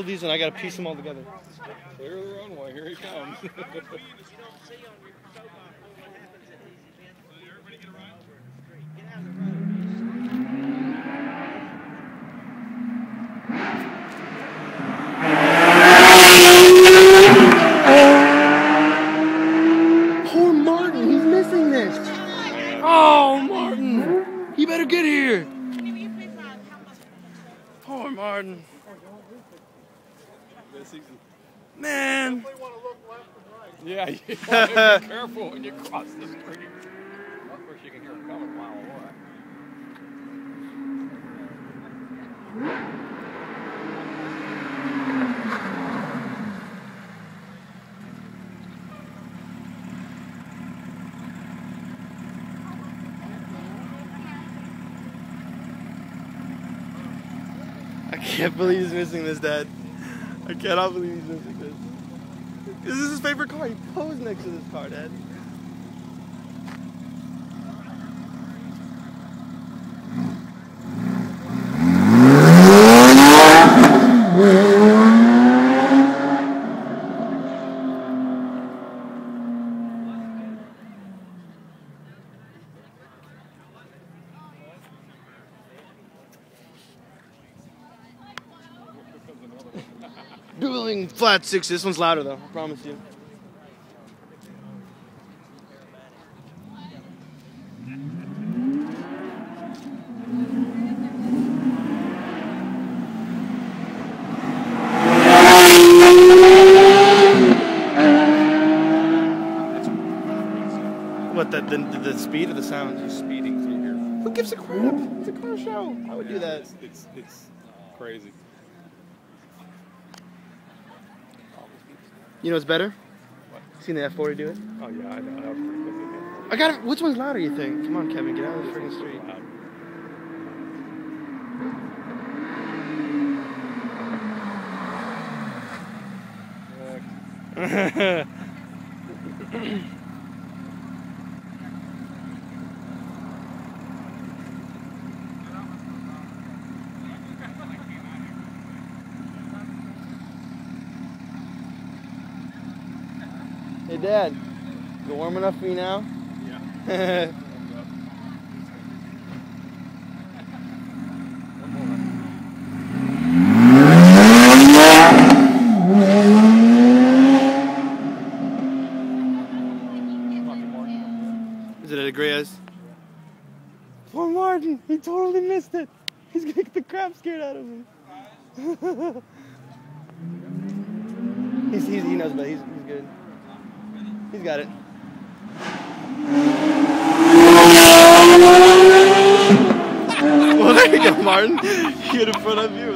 these and I gotta piece them all together. Clear the runway, here he comes. Poor Martin, he's missing this. Oh, Martin, he better get here. Poor Martin. Man. Yeah, you gotta be careful when you cross the street. Of course, you can hear him coming a mile away. I can't believe he's missing this, Dad. I cannot believe he's missing this. This is his favorite car. He posed next to this car, Dad. Dueling flat six. This one's louder though, I promise you. What, the speed or the sound? He's speeding through here. Who gives a crap? It's a car show. I would do that. It's crazy. You know what's better? What? Seen the F40 do it? Oh yeah, I know. That was pretty good. I got it. Which one's louder, you think? Come on, Kevin, get out of the freaking street. Hey, Dad, is it warm enough for you now? Yeah. Is it at a Grey's? Poor Martin, he totally missed it. He's gonna get the crap scared out of him. He knows, but he's good. He's got it. Well, there you go, Martin. You get in front of you.